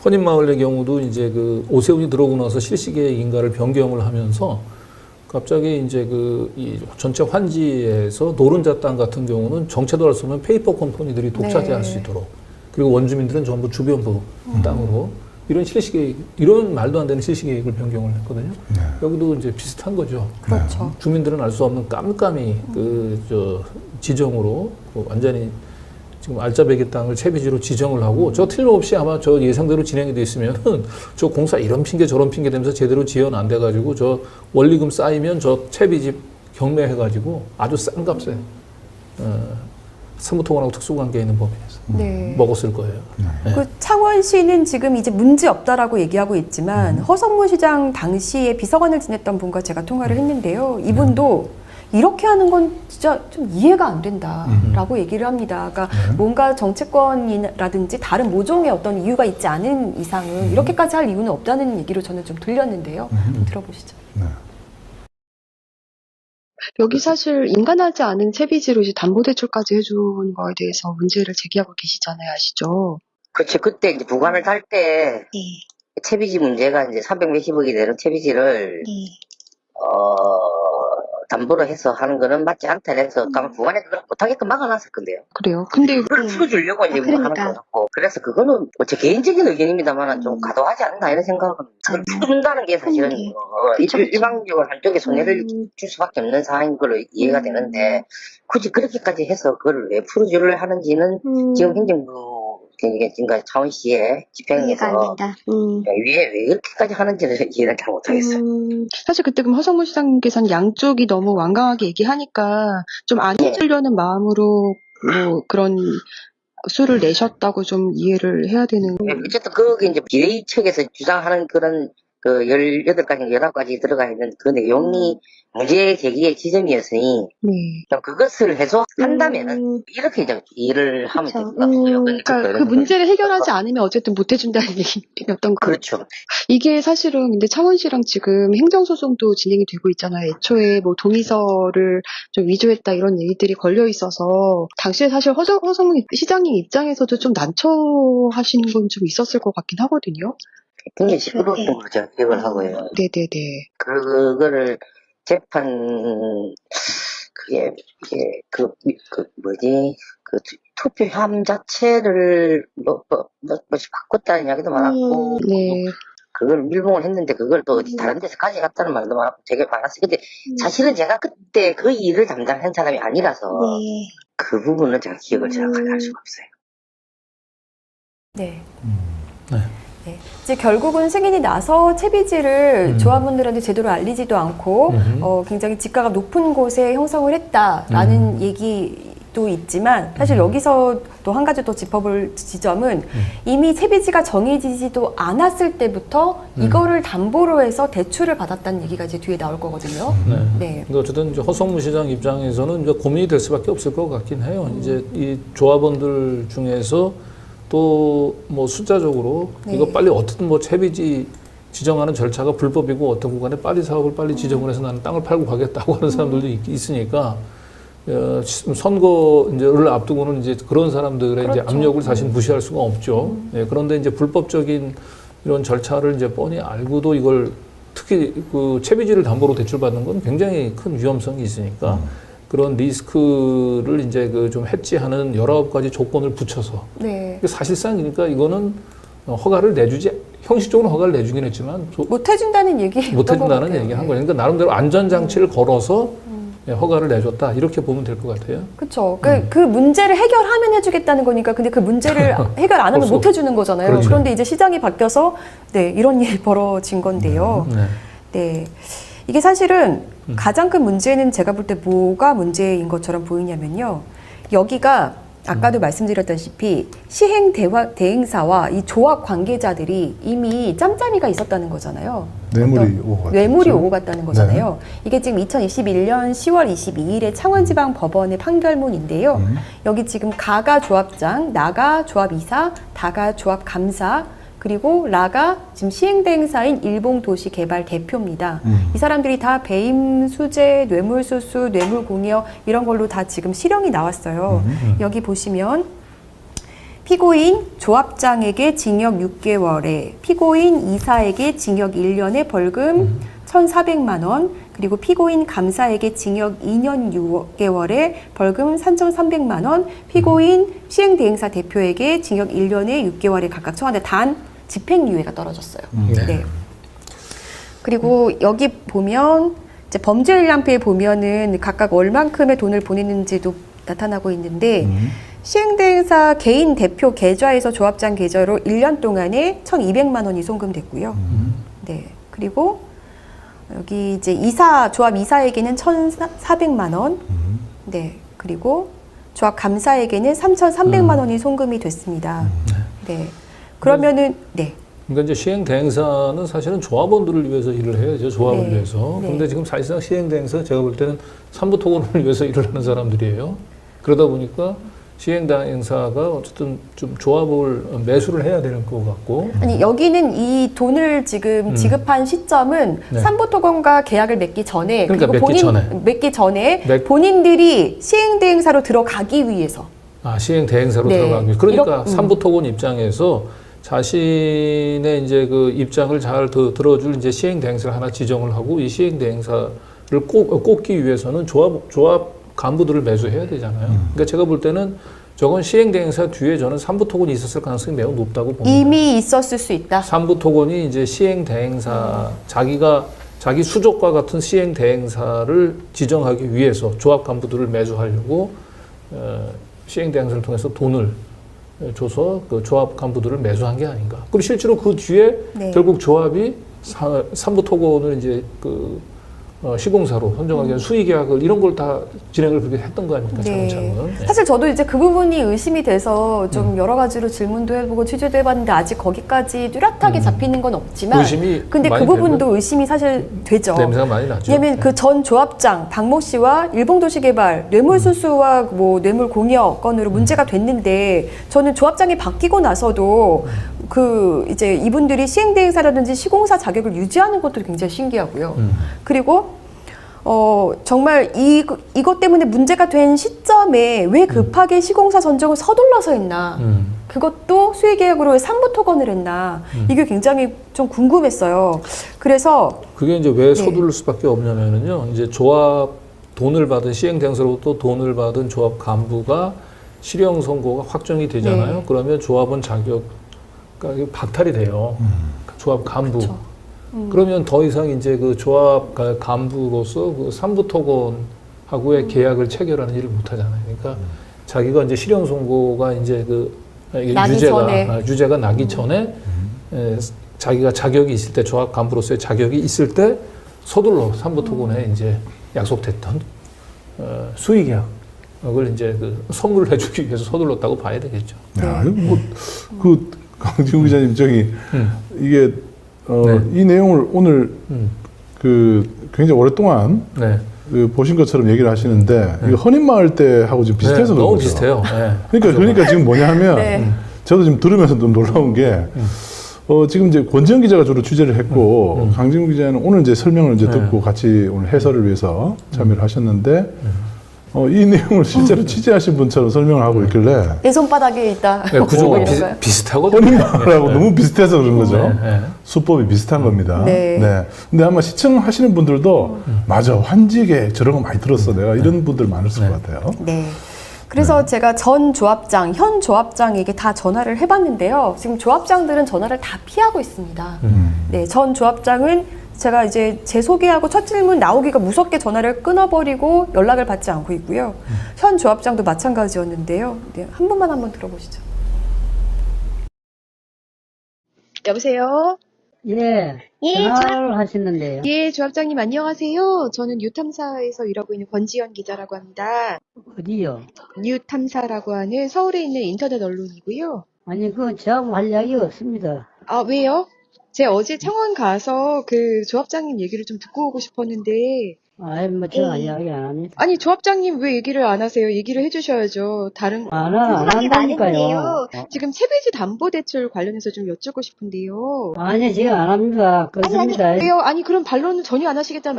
헌인마을의 경우도 이제 그 오세훈이 들어오고 나서 실시계획 인가를 변경을 하면서 갑자기 이제 이 전체 환지에서 노른자 땅 같은 경우는 정체도 알 수 없는 페이퍼 컴퍼니들이 독차지할 네. 수 있도록, 그리고 원주민들은 전부 주변부 땅으로 이런 실시계획, 이런 말도 안 되는 실시계획을 변경을 했거든요. 네. 여기도 이제 비슷한 거죠. 그렇죠. 주민들은 알 수 없는 깜깜이 지정으로 완전히 지금 알짜배기 땅을 채비지로 지정을 하고 저 틀림없이 아마 저 예상대로 진행이 돼 있으면은 저 공사 이런 핑계 저런 핑계 대면서 제대로 지연 안 돼가지고 저 원리금 쌓이면 저 채비지 경매해가지고 아주 싼 값에 사무통원하고 특수관계 있는 법인에서 네. 먹었을 거예요. 네. 그 창원시는 지금 이제 문제 없다라고 얘기하고 있지만 허성무 시장 당시에 비서관을 지냈던 분과 제가 통화를 했는데요. 이분도 이렇게 하는 건 진짜 좀 이해가 안 된다라고 얘기를 합니다. 그러니까 뭔가 정치권이라든지 다른 모종의 어떤 이유가 있지 않은 이상은 이렇게까지 할 이유는 없다는 얘기로 저는 좀 들렸는데요. 들어보시죠. 네. 여기 사실 인간하지 않은 채비지로 이제 담보대출까지 해준 거에 대해서 문제를 제기하고 계시잖아요. 아시죠? 그치, 그때 이제 부관을 달 때, 채비지 문제가 이제 300 몇십억이 되는 채비지를, 담보로 해서 하는 거는 맞지 않다 해서, 아마 부관에 그걸 못하게끔 막아놨을 건데요. 그래요. 근데 그걸 풀어주려고 이제 뭐 하는 거였고, 그래서 그거는 뭐 제 개인적인 의견입니다만 좀 과도하지 않나 이런 생각은, 그걸 풀어준다는 게 사실은, 일방적으로 한쪽에 손해를 줄 수밖에 없는 상황인 걸로 이해가 되는데, 굳이 그렇게까지 해서 그걸 왜 풀어주려 하는지는 지금 행정부, 그러니까 차원시의 집행에서 왜 그렇게까지 하는지는 이해를 잘 못하겠어요. 사실 그때 그럼 허성무 시장님께서는 양쪽이 너무 완강하게 얘기하니까 좀 안 해주려는 마음으로 뭐 그런 수를 내셨다고 좀 이해를 해야 되는. 어쨌든 거기 이제 비대위 측에서 주장하는 그런 그 18가지, 19가지 들어가 있는 그 내용이 문제 제기의 지점이었으니, 네. 그것을 해소한다면은, 이렇게 이제 일을 하면 될 것 같고요. 그러니까 그 문제를 해결하지 않으면 어쨌든 못 해준다는 얘기였던 거. 그렇죠. 이게 사실은 근데 창원시랑 지금 행정소송도 진행이 되고 있잖아요. 애초에 뭐 동의서를 좀 위조했다 이런 얘기들이 걸려 있어서 당시에 사실 허성무 시장님 입장에서도 좀 난처하신 건 좀 있었을 것 같긴 하거든요. 굉장히 시끄러웠던 걸로 제가 기억을 하고요. 네네네. 그거를 재판, 이게 투표함 자체를 바꿨다는 이야기도 많았고, 네. 그걸 밀봉을 했는데 그걸 또 어디 다른 데서 가져갔다는 말도 많았고 되게 많았어요. 근데 사실은 제가 그때 그 일을 담당한 사람이 아니라서 그 부분은 제가 기억을 정확하게 할 수가 없어요. 네. 네. 네. 이제 결국은 승인이 나서 채비지를 조합원들한테 제대로 알리지도 않고 굉장히 지가가 높은 곳에 형성을 했다라는 얘기도 있지만 사실 여기서 또 한 가지 또 짚어볼 지점은 이미 채비지가 정해지지도 않았을 때부터 이거를 담보로 해서 대출을 받았다는 얘기가 이제 뒤에 나올 거거든요. 네. 근데 어쨌든 이제 허성무 시장 입장에서는 이제 고민이 될 수밖에 없을 것 같긴 해요. 이제 이 조합원들 중에서 또 뭐 숫자적으로 이거 빨리 어떻든 뭐 채비지 지정하는 절차가 불법이고 어떤 구간에 빨리 사업을 빨리 지정을 해서 나는 땅을 팔고 가겠다고 하는 사람들도 있으니까 선거를 앞두고는 이제 그런 사람들의 이제 압력을 사실 무시할 수가 없죠. 예, 그런데 이제 불법적인 이런 절차를 이제 뻔히 알고도 이걸 특히 그 채비지를 담보로 대출받는 건 굉장히 큰 위험성이 있으니까 그런 리스크를 이제 좀 해지하는 19가지 조건을 붙여서 네. 사실상 그러니까 이거는 허가를 형식적으로 허가를 내주긴 했지만 못 해준다는 얘기 못 해준다는 얘기 한 거예요. 그러니까 나름대로 안전장치를 걸어서 허가를 내줬다 이렇게 보면 될 것 같아요. 그렇죠. 그 문제를 해결하면 해주겠다는 거니까 근데 그 문제를 해결 안 하면 못 해주는 거잖아요. 그렇죠. 그런데 이제 시장이 바뀌어서 네, 이런 일이 벌어진 건데요. 네. 이게 사실은 가장 큰 문제는 제가 볼 때 뭐가 문제인 것처럼 보이냐면요. 여기가 아까도 말씀드렸다시피 시행 대행사와 이 조합 관계자들이 이미 짬짬이가 있었다는 거잖아요. 뇌물이 오고 갔다는 거잖아요. 이게 지금 2021년 10월 22일에 창원지방 법원의 판결문인데요. 여기 지금 가가 조합장, 나가 조합이사, 다가 조합감사, 그리고 라가 지금 시행대행사인 일봉도시개발 대표입니다. 이 사람들이 다 배임, 수재, 뇌물수수, 뇌물공여 이런 걸로 다 지금 실형이 나왔어요. 여기 보시면 피고인 조합장에게 징역 6개월에 피고인 이사에게 징역 1년에 벌금 1,400만 원, 그리고 피고인 감사에게 징역 2년 6개월에 벌금 3,300만 원, 피고인 시행대행사 대표에게 징역 1년에 6개월에 각각 처하는데 단 집행유예가 떨어졌어요. 네. 그리고 여기 보면 이제 범죄일람표에 보면은 각각 얼만큼의 돈을 보냈는지도 나타나고 있는데 시행대행사 개인 대표 계좌에서 조합장 계좌로 1년 동안에 1,200만 원이 송금됐고요. 네. 그리고 여기 이제 조합 이사에게는 1,400만 원. 네. 그리고 조합 감사에게는 3,300만 원이 송금이 됐습니다. 네. 그러면은 네. 그러니까 이제 시행대행사는 사실은 조합원들을 위해서 일을 해야죠. 조합을 네. 위해서. 네. 그런데 지금 사실상 시행대행사 제가 볼 때는 삼부토건을 위해서 일을 하는 사람들이에요. 그러다 보니까 시행대행사가 어쨌든 좀 조합을 매수를 해야 되는 것 같고. 아니 여기는 이 돈을 지금 지급한 시점은 네. 삼부토건과 계약을 맺기 전에 그러니까 그리고 맺기 전에. 본인들이 시행대행사로 들어가기 위해서 시행대행사로 네. 들어가기 위해서. 그러니까 이렇게, 삼부토건 입장에서 자신의 이제 그 입장을 잘 들어줄 이제 시행대행사를 하나 지정을 하고 이 시행대행사를 꼽기 위해서는 조합 간부들을 매수해야 되잖아요. 그러니까 제가 볼 때는 저건 시행대행사 뒤에 저는 삼부토건이 있었을 가능성이 매우 높다고 봅니다. 이미 있었을 수 있다. 삼부토건이 이제 시행대행사 자기 수족과 같은 시행대행사를 지정하기 위해서 조합 간부들을 매수하려고 시행대행사를 통해서 돈을 줘서 그 조합 간부들을 매수한 게 아닌가. 그리고 실제로 그 뒤에 네. 결국 조합이 삼부토건을 이제 그 시공사로 선정하기 위한 수의계약을 이런 걸 다 진행을 그렇게 했던 거 아닙니까? 네. 차근차근. 네. 사실 저도 이제 그 부분이 의심이 돼서 좀 여러 가지로 질문도 해보고 취재도 해봤는데 아직 거기까지 뚜렷하게 잡히는 건 없지만 의심이 근데 그 많이 부분도 의심이 사실 되죠. 냄새가 많이 나죠. 왜냐하면 네. 그 전 조합장 박모 씨와 일봉도시개발 뇌물수수와 뭐 뇌물공여 건으로 문제가 됐는데 저는 조합장이 바뀌고 나서도 그 이제 이분들이 시행대행사라든지 시공사 자격을 유지하는 것도 굉장히 신기하고요. 그리고 정말 이것 때문에 문제가 된 시점에 왜 급하게 시공사 선정을 서둘러서 했나. 그것도 수의계약으로 삼부토건을 했나. 이게 굉장히 좀 궁금했어요. 그래서 그게 이제 왜 서두를 수밖에 없냐면요. 이제 조합 돈을 받은 시행대행사로부터 돈을 받은 조합 간부가 실형 선고가 확정이 되잖아요. 네. 그러면 조합원 자격 박탈이 돼요. 조합 간부. 그쵸. 그러면 더 이상 이제 그 조합 간부로서 그 삼부토건하고의 계약을 체결하는 일을 못 하잖아요. 그러니까 자기가 이제 실형 선고가 이제 유죄가 나기 전에 자기가 자격이 있을 때 조합 간부로서의 자격이 있을 때 서둘러 삼부토건에 이제 약속됐던 수의계약을 이제 그 선물을 해주기 위해서 서둘렀다고 봐야 되겠죠. 야, 그 강진구 기자님 이게 네. 이 내용을 오늘 그 굉장히 오랫동안 네. 그 보신 것처럼 얘기를 하시는데 이거 헌인마을 때하고 지금 비슷해서 그런 너무 거죠. 비슷해요. 네. 그러니까 지금 뭐냐면 네. 저도 지금 들으면서 좀 놀라운 게 지금 이제 권지현 기자가 주로 취재를 했고 강진구 기자는 오늘 이제 설명을 이제 듣고 같이 오늘 해설을 위해서 참여를 하셨는데 이 내용을 실제로 취재하신 분처럼 설명을 하고 있길래 내 손바닥에 있다. 네, 구조가 이런 거요? 비슷하거든요. 헌인마을하고 너무 비슷해서 그런 거죠. 네, 네. 수법이 비슷한 겁니다. 네. 근데 아마 시청하시는 분들도 맞아 환지게 저런 거 많이 들었어 내가 이런 분들 많으실 것 같아요. 네. 그래서 제가 전 조합장, 현 조합장에게 다 전화를 해봤는데요. 지금 조합장들은 전화를 다 피하고 있습니다. 네, 전 조합장은 제가 이제 제 소개하고 첫 질문 나오기가 무섭게 전화를 끊어버리고 연락을 받지 않고 있고요. 현 조합장도 마찬가지였는데요. 네, 한 번만 한번 들어보시죠. 여보세요? 예, 전화를 하셨는데요. 예, 조합장님 안녕하세요. 저는 뉴탐사에서 일하고 있는 권지연 기자라고 합니다. 어디요? 뉴탐사라고 하는 서울에 있는 인터넷 언론이고요. 아니, 그건 저하고 할 이야기 없습니다. 아, 왜요? 제가 어제 창원 가서 그 조합장님 얘기를 좀 듣고 오고 싶었는데, 아이, 뭐, 제가 이야기 안 합니다. 아니, 조합장님 왜 얘기를 안 하세요? 얘기를 해주셔야죠. 안 한다니까요. 지금 세배지 담보대출 관련해서 좀 여쭙고 싶은데요. 아니, 제가 안 합니다. 그렇습니다. 왜요? 아니, 그럼 반론은 전혀 안 하시겠다는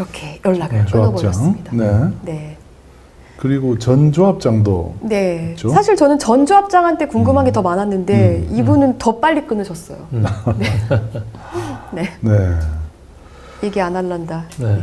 이렇게 연락을 조합장. 끊어버렸습니다. 네. 네. 그리고 전 조합장도 네. 있죠? 사실 저는 전 조합장한테 궁금한 게 더 많았는데 이분은 더 빨리 끊으셨어요. 네. 네. 네. 얘기 안 할란다. 네.